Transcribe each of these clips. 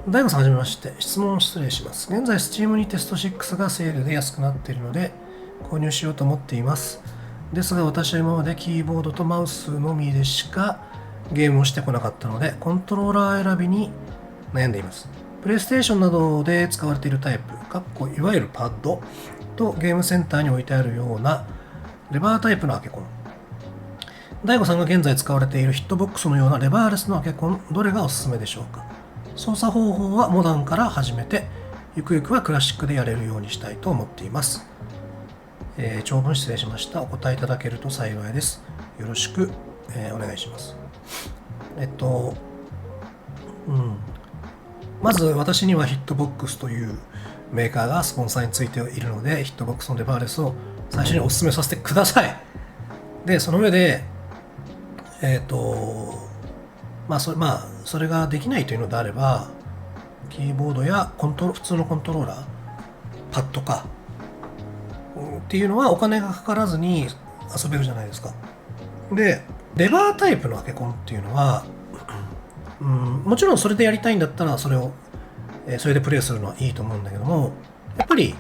大悟さんはじめまして。質問失礼します。現在 Steam にテスト6がセールで安くなっているので購入しようと思っています。ですが私は今までキーボードとマウスのみでしかゲームをしてこなかったのでコントローラー選びに悩んでいます。プレイステーションなどで使われているタイプ、いわゆるパッドとゲームセンターに置いてあるようなレバータイプのアケコン。大悟さんが現在使われているヒットボックスのようなレバーレスのアケコン、どれがおすすめでしょうか。操作方法はモダンから始めて、ゆくゆくはクラシックでやれるようにしたいと思っています。長文失礼しました。お答えいただけると幸いです。よろしく、お願いします。まず私にはヒットボックスというメーカーがスポンサーについているので、ヒットボックスのレバーレスを最初にお勧めさせてください。で、その上で、それができないというのであれば、キーボードや普通のコントローラー、パッドか、っていうのはお金がかからずに遊べるじゃないですか。で、レバータイプのアケコンっていうのは、もちろんそれでやりたいんだったらそれでプレイするのはいいと思うんだけども、やっぱり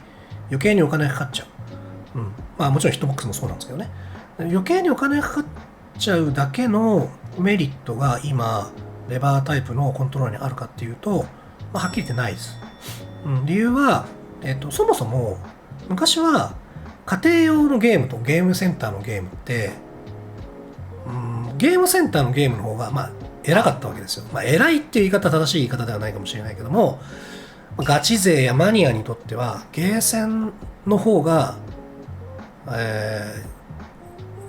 余計にお金がかかっちゃう。もちろんヒットボックスもそうなんですけどね。余計にお金がかかっちゃうだけのメリットが今レバータイプのコントローラーにあるかっていうと、はっきり言ってないです。理由は、そもそも昔は家庭用のゲームとゲームセンターのゲームって、ゲームセンターのゲームの方が偉かったわけですよ。偉いっていう言い方は正しい言い方ではないかもしれないけども、ガチ勢やマニアにとってはゲーセンの方が、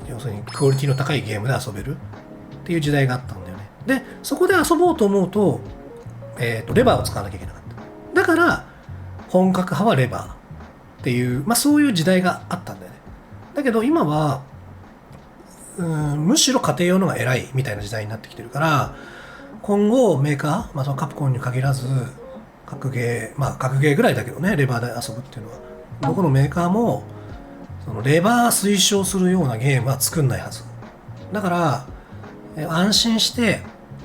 要するにクオリティの高いゲームで遊べるっていう時代があったんだよね。で、そこで遊ぼうと思うと、レバーを使わなきゃいけなかった。だから本格派はレバーっていう、そういう時代があったんだよね。だけど今はむしろ家庭用のが偉いみたいな時代になってきてるから、今後メーカー、そのカプコンに限らず格ゲーぐらいだけどね、レバーで遊ぶっていうのはどこのメーカーもそのレバー推奨するようなゲームは作んないはずだから、安心して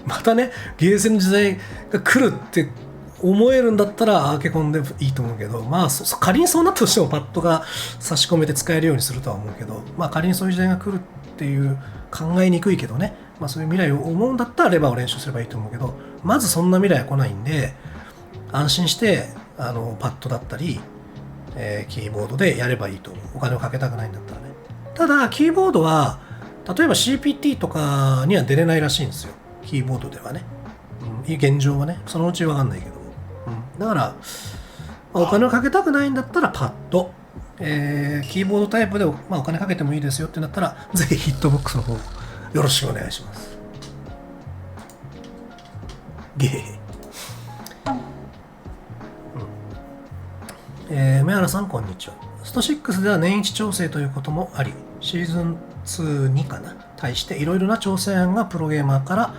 またねゲーセンの時代が来るって思えるんだったらアーケコンでいいと思うけど、仮にそうなったとしてもパッドが差し込めて使えるようにするとは思うけど、仮にそういう時代が来るっていう考えにくいけどね、そういう未来を思うんだったらレバーを練習すればいいと思うけど、まずそんな未来は来ないんで、安心してパッドだったり、キーボードでやればいいと思う。お金をかけたくないんだったらね。ただキーボードは例えば CPT とかには出れないらしいんですよ、キーボードではね。現状はね、そのうちわかんないけども、だからお金をかけたくないんだったらパッド、キーボードタイプでお金かけてもいいですよってなったら、ぜひヒットボックスの方よろしくお願いします。ゲー梅原さんこんにちは。スト6では年一調整ということもあり、シーズン2にかな対していろいろな調整案がプロゲーマーから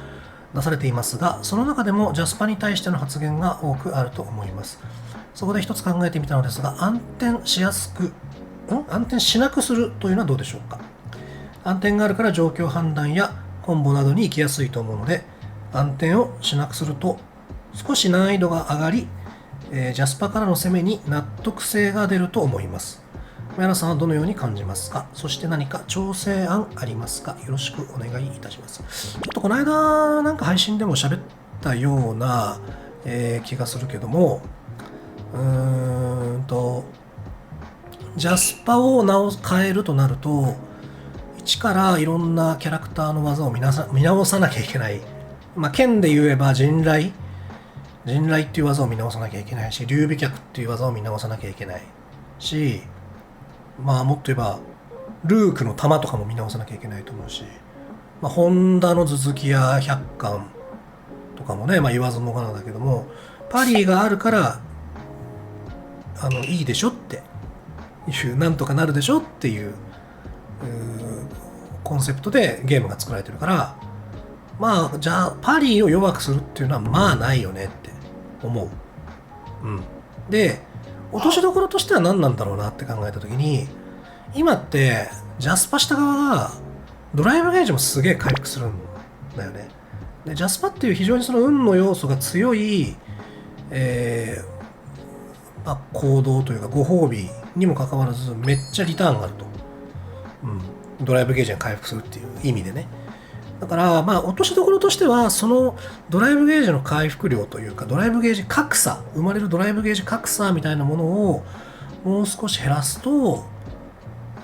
出されていますが、その中でもジャスパに対しての発言が多くあると思います。そこで一つ考えてみたのですが、暗転しなくするというのはどうでしょうか。暗転があるから状況判断やコンボなどに行きやすいと思うので、暗転をしなくすると少し難易度が上がり、ジャスパからの攻めに納得性が出ると思います。梅原さんはどのように感じますか。そして何か調整案ありますか。よろしくお願いいたします。ちょっとこの間なんか配信でも喋ったような、気がするけども、ジャスパを変えるとなると、一からいろんなキャラクターの技を見直さなきゃいけない。剣で言えば陣雷っていう技を見直さなきゃいけないし、劉備脚っていう技を見直さなきゃいけないし、もっと言えばルークの弾とかも見直さなきゃいけないと思うし、ホンダの続きや百貫とかもね、言わずもがなだけども、パリがあるからいいでしょっていう、なんとかなるでしょっていうコンセプトでゲームが作られてるから、じゃあパリを弱くするっていうのはないよねって思う。で、落としどころとしては何なんだろうなって考えたときに、今ってジャスパした側がドライブゲージもすげえ回復するんだよね。でジャスパっていう非常にその運の要素が強い、行動というかご褒美にもかかわらずめっちゃリターンがあると、ドライブゲージが回復するっていう意味でね。だから落としどころとしてはそのドライブゲージの回復量というかドライブゲージ格差、生まれるドライブゲージ格差みたいなものをもう少し減らすと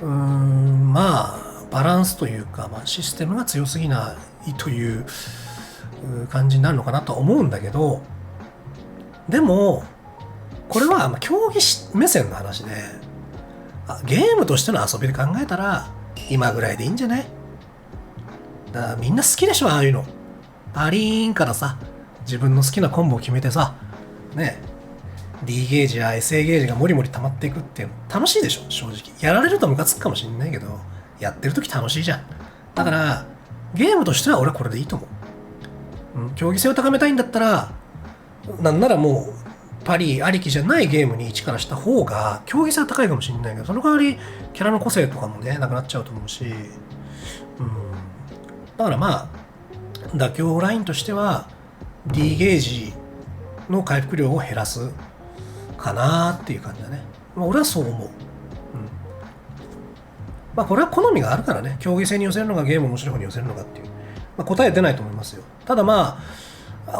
バランスというか、システムが強すぎないという感じになるのかなとは思うんだけど、でもこれは競技目線の話で、ゲームとしての遊びで考えたら今ぐらいでいいんじゃない？だからみんな好きでしょ、ああいうの。パリーンからさ、自分の好きなコンボを決めてさ、ね、D ゲージや SA ゲージがもりもり溜まっていくっていうの楽しいでしょ、正直。やられるとムカつくかもしんないけど、やってる時楽しいじゃん。だからゲームとしては俺はこれでいいと思う。競技性を高めたいんだったら、なんならもうパリありきじゃないゲームに一からした方が競技性は高いかもしれないけど、その代わりキャラの個性とかもねなくなっちゃうと思うし、だから妥協ラインとしては D ゲージの回復量を減らすかなっていう感じだね。俺はそう思う。これは好みがあるからね、競技性に寄せるのかゲーム面白い方に寄せるのかっていう、答え出ないと思いますよ。ただ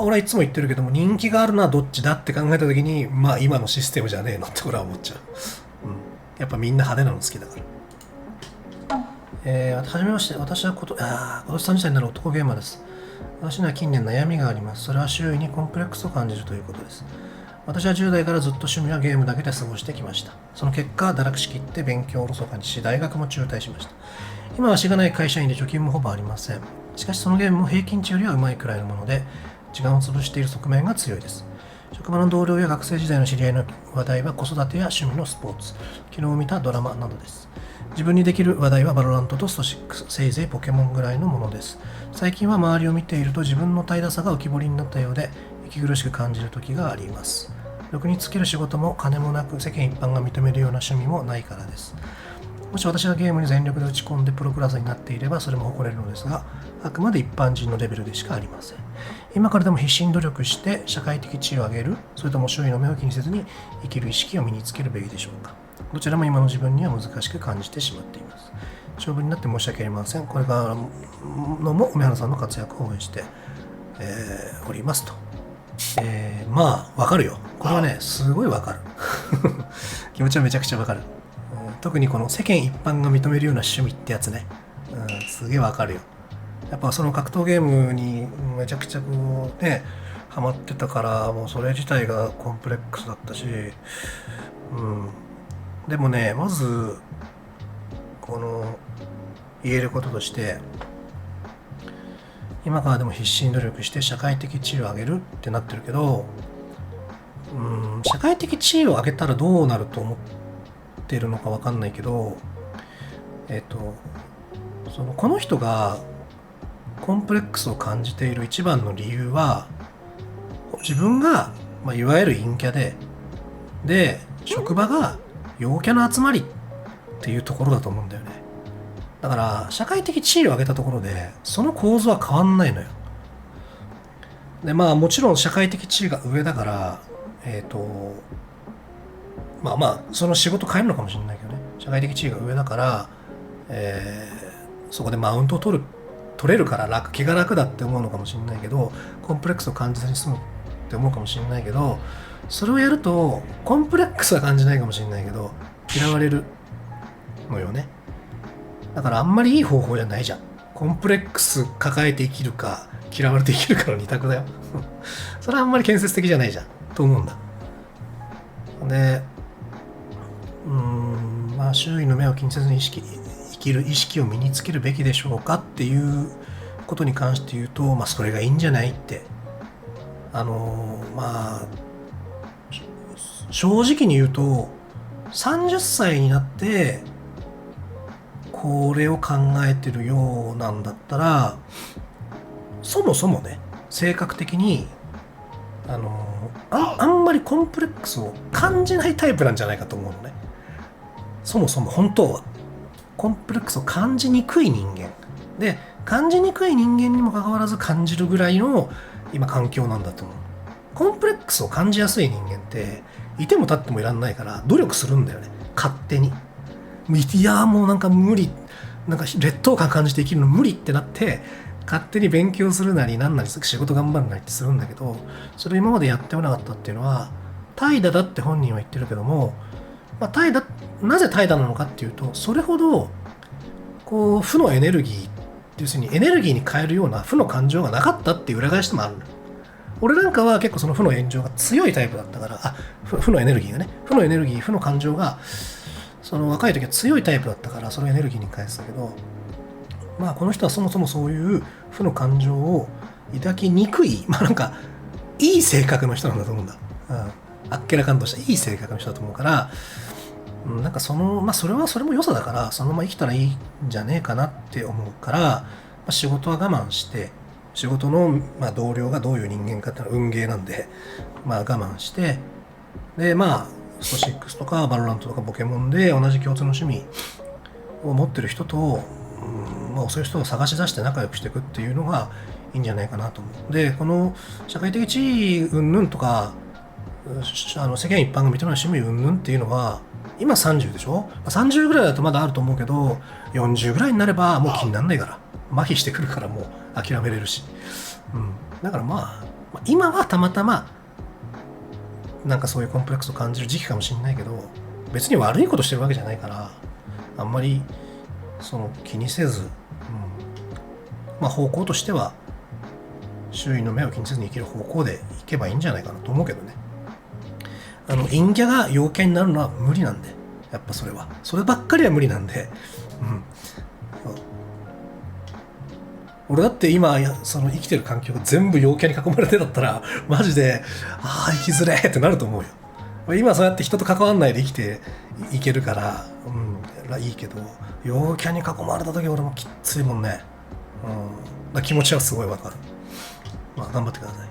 俺はいつも言ってるけども、人気があるのはどっちだって考えた時に今のシステムじゃねえのって俺は思っちゃう。やっぱみんな派手なの好きだから。はじめまして、私は今年30歳になる男ゲーマーです。私には近年悩みがあります。それは周囲にコンプレックスを感じるということです。私は10代からずっと趣味はゲームだけで過ごしてきました。その結果、堕落しきって勉強をおろそかにし、大学も中退しました。今はしがない会社員で貯金もほぼありません。しかしそのゲームも平均値よりはうまいくらいのもので、時間を潰している側面が強いです。職場の同僚や学生時代の知り合いの話題は子育てや趣味のスポーツ、昨日見たドラマなどです。自分にできる話題はバロラントとスト6、せいぜいポケモンぐらいのものです。最近は周りを見ていると自分の怠惰さが浮き彫りになったようで、息苦しく感じる時があります。ろくにつける仕事も金もなく、世間一般が認めるような趣味もないからです。もし私がゲームに全力で打ち込んでプロクラスになっていればそれも誇れるのですが、あくまで一般人のレベルでしかありません。今からでも必死に努力して社会的地位を上げる、それとも周囲の目を気にせずに生きる意識を身につけるべきでしょうか。どちらも今の自分には難しく感じてしまっています。勝負になって申し訳ありません。これからのも梅原さんの活躍を応援して、おりますと。わかるよ。これはね、すごいわかる。気持ちはめちゃくちゃわかる。特にこの世間一般が認めるような趣味ってやつね。すげえわかるよ。やっぱその格闘ゲームにめちゃくちゃこうね、ハマってたから、もうそれ自体がコンプレックスだったし、でもね、まず、言えることとして、今からでも必死に努力して社会的地位を上げるってなってるけど、社会的地位を上げたらどうなると思ってるのかわかんないけど、この人がコンプレックスを感じている一番の理由は、自分が、いわゆる陰キャで、職場が陽キャの集まりっていうところだと思うんだよね。だから社会的地位を上げたところでその構図は変わんないのよ。でもちろん社会的地位が上だからその仕事変えるのかもしれないけどね、社会的地位が上だから、そこでマウントを取れるから気が楽だって思うのかもしれないけど、コンプレックスを感じずに済むって思うかもしれないけど、それをやるとコンプレックスは感じないかもしれないけど嫌われるのよね。だからあんまりいい方法じゃないじゃん。コンプレックス抱えて生きるか嫌われて生きるかの二択だよ。それはあんまり建設的じゃないじゃんと思うんだ。で、周囲の目を気にせずに生きる意識を身につけるべきでしょうかっていうことに関して言うと、それがいいんじゃないって。正直に言うと30歳になってこれを考えてるようなんだったら、そもそもね、性格的にあんまりコンプレックスを感じないタイプなんじゃないかと思うのね。そもそも本当はコンプレックスを感じにくい人間で、感じにくい人間にもかかわらず感じるぐらいの今環境なんだと思う。コンプレックスを感じやすい人間っていても立ってもいらんないから努力するんだよね、勝手に。いやもうなんか無理、なんか劣等感感じて生きるの無理ってなって勝手に勉強するなりなんなり仕事頑張るなりってするんだけど、それ今までやってこなかったっていうのは怠惰だって本人は言ってるけども、なぜ怠惰なのかっていうと、それほどこう負のエネルギー、要するにエネルギーに変えるような負の感情がなかったっていう裏返しもあるの。俺なんかは結構その負の炎上が強いタイプだったから、負のエネルギーがね、負の感情がその若い時は強いタイプだったから、そのエネルギーに返したけど、まあこの人はそもそもそういう負の感情を抱きにくい、なんかいい性格の人なんだと思うんだ。あっけらかんとしたいい性格の人だと思うから、なんかそれも良さだから、そのまま生きたらいいんじゃねえかなって思うから、仕事は我慢して、仕事の同僚がどういう人間かっていうのは運ゲーなんで、我慢して、でスト6とかバロラントとかポケモンで同じ共通の趣味を持ってる人と、そういう人を探し出して仲良くしていくっていうのがいいんじゃないかなと思う。で、この社会的地位云々とか、世間一般が認める趣味云々っていうのは、今30でしょ、30ぐらいだとまだあると思うけど、40ぐらいになればもう気にならないから、麻痺してくるからもう諦めれるし、だから今はたまたまなんかそういうコンプレックスを感じる時期かもしれないけど、別に悪いことしてるわけじゃないから、あんまりその気にせず、方向としては周囲の目を気にせずに生きる方向でいけばいいんじゃないかなと思うけどね。陰キャが陽キャになるのは無理なんで、やっぱそればっかりは無理なんで、俺だって今その生きてる環境が全部陽キャに囲まれてだったらマジで生きづれーってなると思うよ。今そうやって人と関わんないで生きていけるから、いいけど、陽キャに囲まれた時俺もきついもんね。気持ちはすごいわかる。頑張ってください。